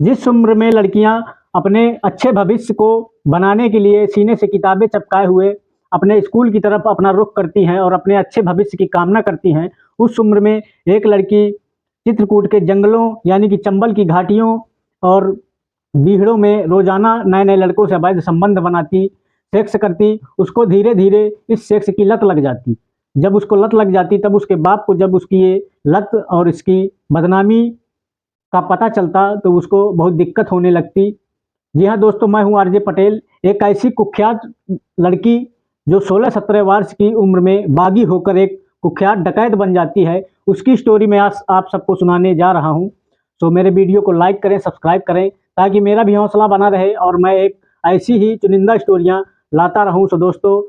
जिस उम्र में लड़कियां अपने अच्छे भविष्य को बनाने के लिए सीने से किताबें चिपकाए हुए अपने स्कूल की तरफ अपना रुख करती हैं और अपने अच्छे भविष्य की कामना करती हैं, उस उम्र में एक लड़की चित्रकूट के जंगलों यानी कि चंबल की घाटियों और बीहड़ों में रोजाना नए नए लड़कों से अवैध संबंध बनाती, सेक्स करती। उसको धीरे धीरे इस सेक्स की लत लग जाती। जब उसको लत लग जाती तब उसके बाप को जब उसकी ये लत और इसकी बदनामी का पता चलता तो उसको बहुत दिक्कत होने लगती। जी हाँ दोस्तों, मैं हूँ आरजे पटेल। एक ऐसी कुख्यात लड़की जो 16-17 वर्ष की उम्र में बागी होकर एक कुख्यात डकैत बन जाती है, उसकी स्टोरी मैं आज आप सबको सुनाने जा रहा हूँ। तो मेरे वीडियो को लाइक करें, सब्सक्राइब करें, ताकि मेरा भी हौसला बना रहे और मैं एक ऐसी ही चुनिंदा स्टोरियाँ लाता रहूँ। तो दोस्तों,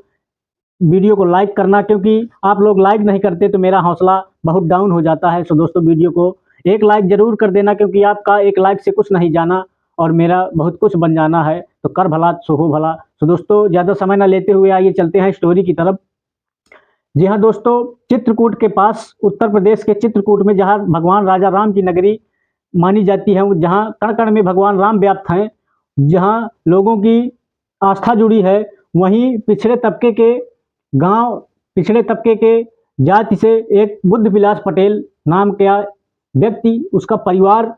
वीडियो को लाइक करना, क्योंकि आप लोग लाइक नहीं करते तो मेरा हौसला बहुत डाउन हो जाता है। सो दोस्तों, वीडियो को एक लाइक जरूर कर देना, क्योंकि आपका एक लाइक से कुछ नहीं जाना और मेरा बहुत कुछ बन जाना है। तो कर भला सो हो भला। तो दोस्तों, ज़्यादा समय ना लेते हुए आइए चलते हैं स्टोरी की तरफ। जी हाँ दोस्तों, चित्रकूट के पास उत्तर प्रदेश के चित्रकूट में जहाँ भगवान राजा राम की नगरी मानी जाती है, जहाँ कण कण में भगवान राम व्याप्त हैं, जहाँ लोगों की आस्था जुड़ी है, वहीं पिछड़े तबके के जाति से एक बुद्ध विलास पटेल नाम का व्यक्ति, उसका परिवार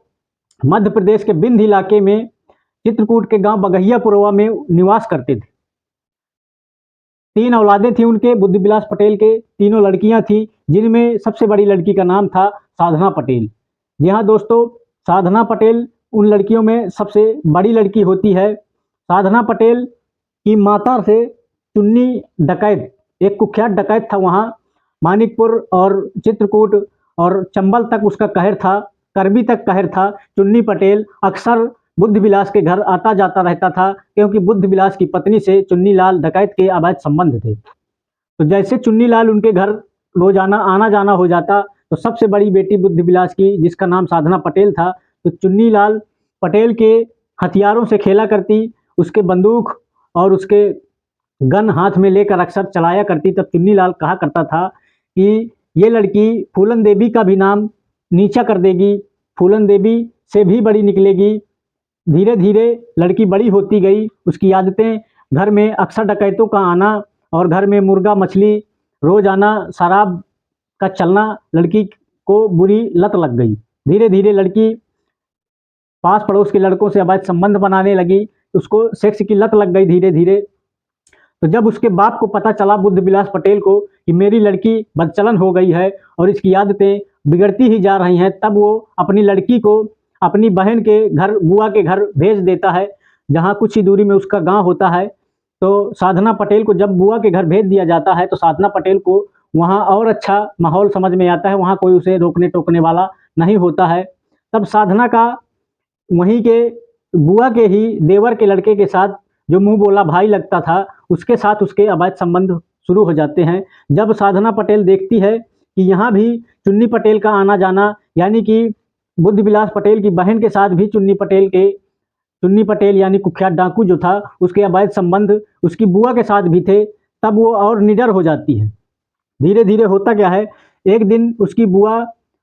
मध्य प्रदेश के बिंद इलाके में चित्रकूट के गांव बगहिया पुरवा में निवास करते थे। 3 औलादें थी उनके बुद्ध विलास पटेल के, तीनों लड़कियां थी, जिनमें सबसे बड़ी लड़की का नाम था साधना पटेल। जी हाँ दोस्तों, साधना पटेल उन लड़कियों में सबसे बड़ी लड़की होती है। साधना पटेल की माता से चुन्नी डकैत, एक कुख्यात डकैत था, वहाँ मानिकपुर और चित्रकूट और चंबल तक उसका कहर था, करबी तक कहर था। चुन्नी पटेल अक्सर बुद्ध विलास के घर आता जाता रहता था, क्योंकि बुद्ध विलास की पत्नी से चुन्नी लाल डकैत के अवैध संबंध थे। तो जैसे चुन्नी लाल उनके घर रोजाना आना जाना हो जाता, तो सबसे बड़ी बेटी बुद्ध विलास की, जिसका नाम साधना पटेल था, तो चुन्नी लाल पटेल के हथियारों से खेला करती, उसके बंदूक और उसके गन हाथ में लेकर अक्सर चलाया करती। तब चुन्नी लाल कहा करता था कि ये लड़की फूलन देवी का भी नाम नीचा कर देगी, फूलन देवी से भी बड़ी निकलेगी। धीरे धीरे लड़की बड़ी होती गई, उसकी आदतें, घर में अक्सर डकैतों का आना और घर में मुर्गा मछली रोज आना, शराब का चलना, लड़की को बुरी लत लग गई। धीरे धीरे लड़की पास पड़ोस के लड़कों से अवैध संबंध बनाने लगी, उसको सेक्स की लत लग गई धीरे धीरे। तो जब उसके बाप को पता चला बुद्ध विलास पटेल को कि मेरी लड़की बदचलन हो गई है और इसकी आदतें बिगड़ती ही जा रही हैं, तब वो अपनी लड़की को अपनी बहन के घर, बुआ के घर भेज देता है, जहाँ कुछ ही दूरी में उसका गांव होता है। तो साधना पटेल को जब बुआ के घर भेज दिया जाता है, तो साधना पटेल को वहाँ और अच्छा माहौल समझ में आता है, वहाँ कोई उसे रोकने टोकने वाला नहीं होता है। तब साधना का वहीं के बुआ के ही देवर के लड़के के साथ, जो मुंह बोला भाई लगता था, उसके साथ उसके अवैध संबंध शुरू हो जाते हैं। जब साधना पटेल देखती है कि यहाँ भी चुन्नी पटेल का आना जाना, यानी कि बुद्ध विलास पटेल की बहन के साथ भी चुन्नी पटेल यानी कुख्यात डाकू जो था, उसके अवैध संबंध उसकी बुआ के साथ भी थे, तब वो और निडर हो जाती है। धीरे धीरे होता क्या है, एक दिन उसकी बुआ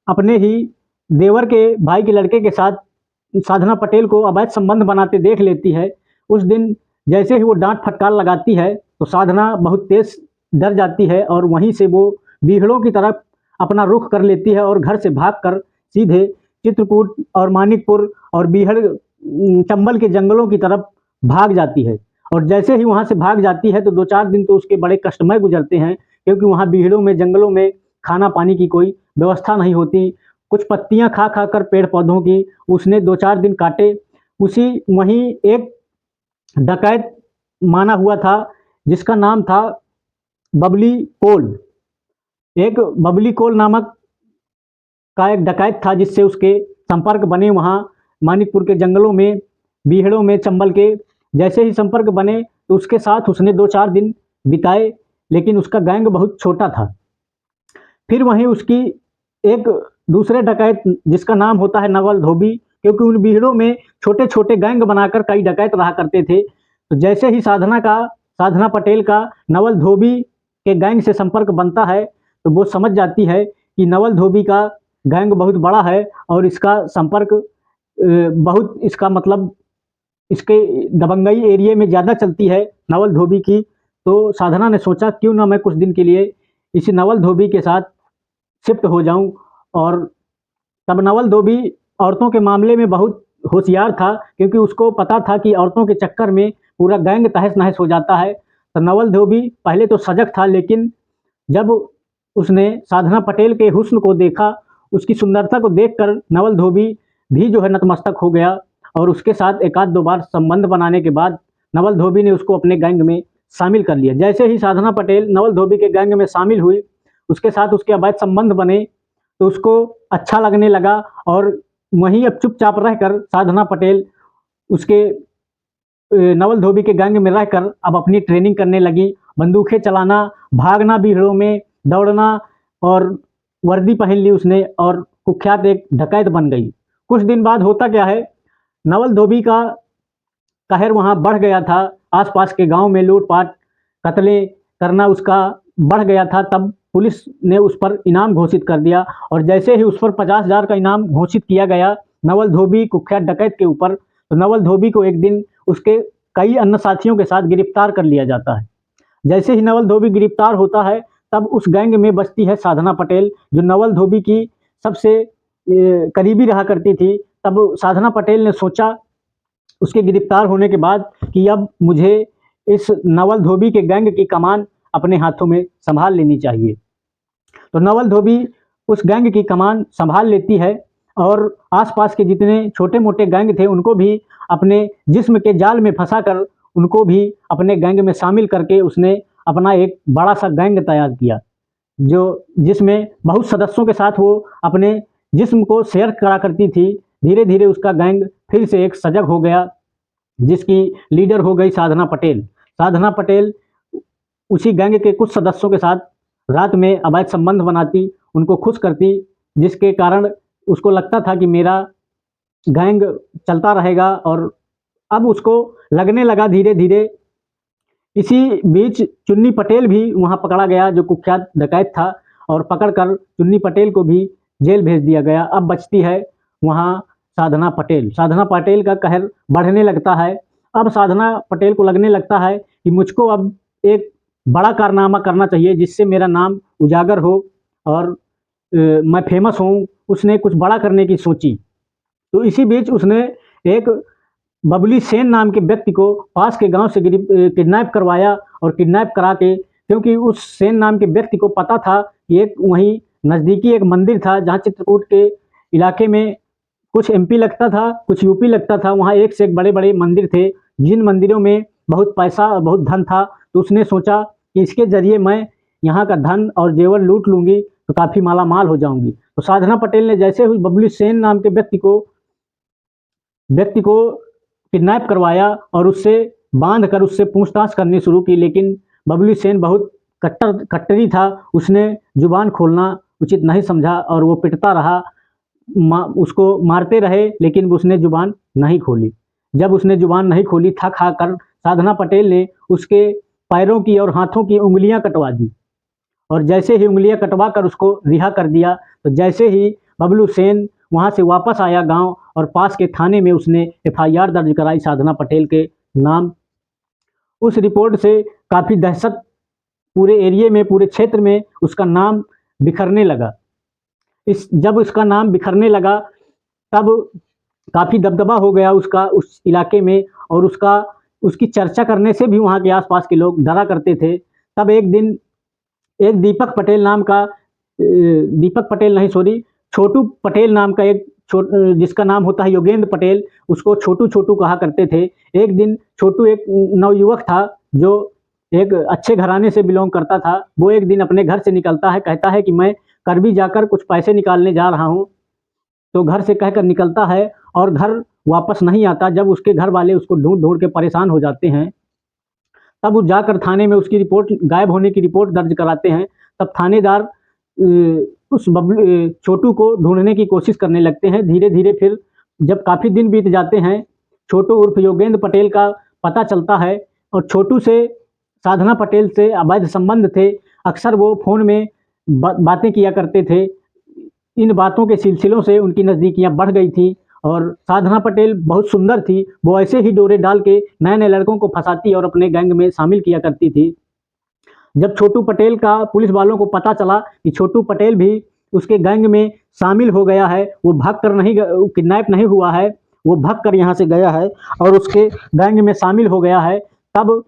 अपने ही देवर के भाई के लड़के के साथ साधना पटेल को अवैध संबंध बनाते देख लेती है। उस दिन जैसे ही वो डांट फटकार लगाती है, तो साधना बहुत तेज डर जाती है और वहीं से वो बीहड़ों की तरफ अपना रुख कर लेती है और घर से भागकर सीधे चित्रकूट और मानिकपुर और बीहड़ चंबल के जंगलों की तरफ भाग जाती है। और जैसे ही वहाँ से भाग जाती है, तो 2-4 दिन तो उसके बड़े कष्टमय गुजरते हैं, क्योंकि वहाँ बीहड़ों में, जंगलों में खाना पानी की कोई व्यवस्था नहीं होती। कुछ पत्तियां खा खा कर पेड़ पौधों की उसने 2-4 दिन काटे। उसी वहीं एक डकैत माना हुआ था, जिसका नाम था बबली कोल। एक बबली कोल नामक का एक डकैत था, जिससे उसके संपर्क बने वहाँ मानिकपुर के जंगलों में, बीहड़ों में, चंबल के। जैसे ही संपर्क बने, तो उसके साथ उसने 2-4 दिन बिताए, लेकिन उसका गैंग बहुत छोटा था। फिर वहीं उसकी एक दूसरे डकैत, जिसका नाम होता है नवल धोबी, क्योंकि उन बीहड़ों में छोटे छोटे गैंग बनाकर कई डकैत रहा करते थे। तो जैसे ही साधना पटेल का नवल धोबी के गैंग से संपर्क बनता है, तो वो समझ जाती है कि नवल धोबी का गैंग बहुत बड़ा है और इसका संपर्क बहुत इसका मतलब इसके दबंगई एरिया में ज़्यादा चलती है नवल धोबी की। तो साधना ने सोचा क्यों ना मैं कुछ दिन के लिए इसी नवल धोबी के साथ शिफ्ट हो जाऊं। और तब नवल धोबी औरतों के मामले में बहुत होशियार था, क्योंकि उसको पता था कि औरतों के चक्कर में पूरा गैंग तहस नहस हो जाता है। तो नवल धोबी पहले तो सजग था, लेकिन जब उसने साधना पटेल के हुस्न को देखा, उसकी सुंदरता को देखकर नवल धोबी भी जो है नतमस्तक हो गया। और उसके साथ एक आध दो बार संबंध बनाने के बाद नवल धोबी ने उसको अपने गैंग में शामिल कर लिया। जैसे ही साधना पटेल नवल धोबी के गैंग में शामिल हुई, उसके साथ उसके अवैध संबंध बने, तो उसको अच्छा लगने लगा। और वहीं अब चुपचाप रहकर साधना पटेल उसके नवल धोबी के गैंग में रहकर अब अपनी ट्रेनिंग करने लगी। बंदूकें चलाना, भागना भीड़ों में, दौड़ना, और वर्दी पहन ली उसने और कुख्यात एक डकैत बन गई। कुछ दिन बाद होता क्या है, नवल धोबी का कहर वहाँ बढ़ गया था। आसपास के गांव में लूटपाट कत्ले करना उसका बढ़ गया था। तब पुलिस ने उस पर इनाम घोषित कर दिया, और जैसे ही उस पर 50,000 का इनाम घोषित किया गया नवल धोबी कुख्यात डकैत के ऊपर, तो नवल धोबी को एक दिन उसके कई अन्य साथियों के साथ गिरफ्तार कर लिया जाता है। जैसे ही नवल धोबी गिरफ्तार होता है, तब उस गैंग में बचती है साधना पटेल, जो नवल धोबी की सबसे करीबी रहा करती थी। तब साधना पटेल ने सोचा उसके गिरफ्तार होने के बाद कि अब मुझे इस नवल धोबी के गैंग की कमान अपने हाथों में संभाल लेनी चाहिए। तो नवल धोबी उस गैंग की कमान संभाल लेती है, और आसपास के जितने छोटे मोटे गैंग थे उनको भी अपने जिस्म के जाल में फंसाकर उनको भी अपने गैंग में शामिल करके उसने अपना एक बड़ा सा गैंग तैयार किया, जो जिसमें बहुत सदस्यों के साथ वो अपने जिस्म को शेयर करा करती थी। धीरे धीरे उसका गैंग फिर से एक सजग हो गया, जिसकी लीडर हो गई साधना पटेल। साधना पटेल उसी गैंग के कुछ सदस्यों के साथ रात में अवैध संबंध बनाती, उनको खुश करती, जिसके कारण उसको लगता था कि मेरा गैंग चलता रहेगा। और अब उसको लगने लगा धीरे धीरे। इसी बीच चुन्नी पटेल भी वहाँ पकड़ा गया, जो कुख्यात डकैत था, और पकड़कर चुन्नी पटेल को भी जेल भेज दिया गया। अब बचती है वहाँ साधना पटेल। साधना पटेल का कहर बढ़ने लगता है। अब साधना पटेल को लगने लगता है कि मुझको अब एक बड़ा कारनामा करना चाहिए, जिससे मेरा नाम उजागर हो और मैं फेमस हूँ। उसने कुछ बड़ा करने की सोची। तो इसी बीच उसने एक बबली सेन नाम के व्यक्ति को पास के गांव से किडनैप करवाया, और किडनैप करा के, क्योंकि उस सेन नाम के व्यक्ति को पता था कि एक वहीं नज़दीकी एक मंदिर था, जहां चित्रकूट के इलाके में कुछ एमपी लगता था, कुछ यूपी लगता था। वहाँ एक से एक बड़े बड़े मंदिर थे, जिन मंदिरों में बहुत पैसा और बहुत धन था। तो उसने सोचा कि इसके जरिए मैं यहाँ का धन और जेवर लूट लूँगी तो काफ़ी माला माल हो जाऊँगी। तो साधना पटेल ने जैसे ही बबली सेन नाम के व्यक्ति को किडनैप करवाया और उससे बांध कर उससे पूछताछ करनी शुरू की, लेकिन बबली सेन बहुत कट्टरी था। उसने जुबान खोलना उचित नहीं समझा और वो पिटता रहा, उसको मारते रहे, लेकिन उसने जुबान नहीं खोली। जब उसने जुबान नहीं खोली, थक हार कर साधना पटेल ने उसके पैरों की और हाथों की उंगलियां कटवा दी, और जैसे ही उंगलियां कटवा कर उसको रिहा कर दिया। तो जैसे ही बबलू सेन वहाँ से वापस आया गांव, और पास के थाने में उसने एफआईआर दर्ज कराई साधना पटेल के नाम। उस रिपोर्ट से काफ़ी दहशत पूरे एरिए में, पूरे क्षेत्र में उसका नाम बिखरने लगा। जब उसका नाम बिखरने लगा, तब काफ़ी दबदबा हो गया उसका उस इलाके में, और उसकी चर्चा करने से भी वहाँ के आसपास के लोग डरा करते थे। तब एक दिन एक दीपक पटेल नाम का दीपक पटेल नहीं, सॉरी, छोटू पटेल नाम का एक जिसका नाम होता है योगेंद्र पटेल, उसको छोटू छोटू कहा करते थे। एक दिन छोटू एक नवयुवक था जो एक अच्छे घराने से बिलोंग करता था। वो एक दिन अपने घर से निकलता है, कहता है कि मैं करबी जाकर कुछ पैसे निकालने जा रहा हूँ। तो घर से कहकर निकलता है और घर वापस नहीं आता। जब उसके घर वाले उसको ढूंढ ढूंढ के परेशान हो जाते हैं, तब वो जाकर थाने में उसकी रिपोर्ट, गायब होने की रिपोर्ट दर्ज कराते हैं। तब थानेदार उस छोटू को ढूंढने की कोशिश करने लगते हैं। धीरे धीरे फिर जब काफ़ी दिन बीत जाते हैं, छोटू उर्फ योगेंद्र पटेल का पता चलता है, और छोटू से साधना पटेल से अवैध संबंध थे। अक्सर वो फ़ोन में बातें किया करते थे। इन बातों के सिलसिलों से उनकी नज़दीकियाँ बढ़ गई थी, और साधना पटेल बहुत सुंदर थी। वो ऐसे ही डोरे डाल के नए नए लड़कों को फंसाती और अपने गैंग में शामिल किया करती थी। जब छोटू पटेल का पुलिस वालों को पता चला कि छोटू पटेल भी उसके गैंग में शामिल हो गया है, वो भाग कर नहीं, किडनैप नहीं हुआ है, वो भाग कर यहाँ से गया है और उसके गैंग में शामिल हो गया है, तब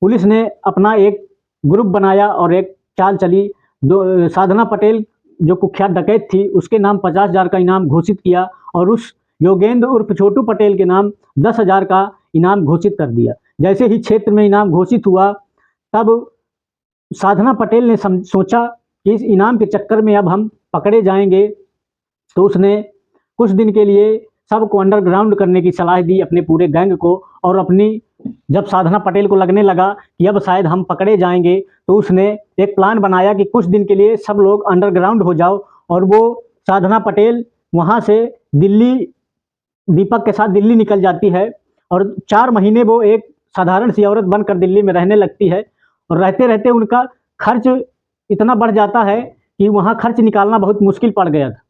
पुलिस ने अपना एक ग्रुप बनाया और एक चाल चली। साधना पटेल जो कुख्यात डकैत थी उसके नाम 50,000 का इनाम घोषित किया और उस योगेंद्र उर्फ छोटू पटेल के नाम 10,000 का इनाम घोषित कर दिया। जैसे ही क्षेत्र में इनाम घोषित हुआ तब साधना पटेल ने सोचा कि इस इनाम के चक्कर में अब हम पकड़े जाएंगे, तो उसने कुछ दिन के लिए सबको अंडरग्राउंड करने की सलाह दी अपने पूरे गैंग को। और अपनी जब साधना पटेल को लगने लगा कि अब शायद हम पकड़े जाएंगे, तो उसने एक प्लान बनाया कि कुछ दिन के लिए सब लोग अंडरग्राउंड हो जाओ। और वो साधना पटेल वहाँ से दिल्ली, दीपक के साथ दिल्ली निकल जाती है और 4 महीने वो एक साधारण सी औरत बनकर दिल्ली में रहने लगती है। और रहते रहते उनका खर्च इतना बढ़ जाता है कि वहाँ खर्च निकालना बहुत मुश्किल पड़ गया था।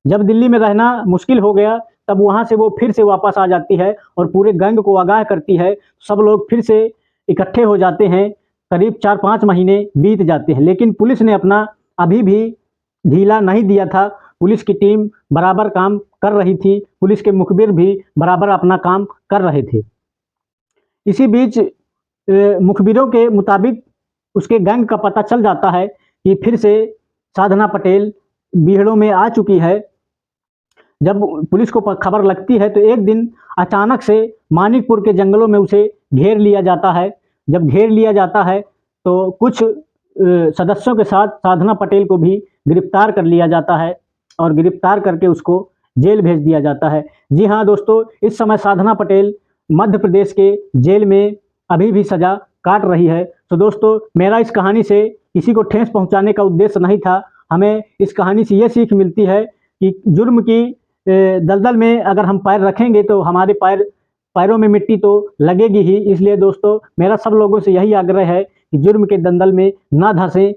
जब दिल्ली में रहना मुश्किल हो गया तब वहाँ से वो फिर से वापस आ जाती है और पूरे गैंग को आगाह करती है। सब लोग फिर से इकट्ठे हो जाते हैं। करीब 4-5 महीने बीत जाते हैं, लेकिन पुलिस ने अपना अभी भी ढीला नहीं दिया था। पुलिस की टीम बराबर काम कर रही थी, पुलिस के मुखबिर भी बराबर अपना काम कर रहे थे। इसी बीच मुखबिरों के मुताबिक उसके गैंग का पता चल जाता है कि फिर से साधना पटेल बीहड़ों में आ चुकी है। जब पुलिस को खबर लगती है तो एक दिन अचानक से मानिकपुर के जंगलों में उसे घेर लिया जाता है। जब घेर लिया जाता है तो कुछ सदस्यों के साथ साधना पटेल को भी गिरफ्तार कर लिया जाता है और गिरफ्तार करके उसको जेल भेज दिया जाता है। जी हाँ दोस्तों, इस समय साधना पटेल मध्य प्रदेश के जेल में अभी भी सज़ा काट रही है। तो दोस्तों, मेरा इस कहानी से किसी को ठेस पहुंचाने का उद्देश्य नहीं था। हमें इस कहानी से ये सीख मिलती है कि जुर्म की दलदल में अगर हम पैर रखेंगे तो हमारे पैरों में मिट्टी तो लगेगी ही। इसलिए दोस्तों, मेरा सब लोगों से यही आग्रह है कि जुर्म के दलदल में ना धंसें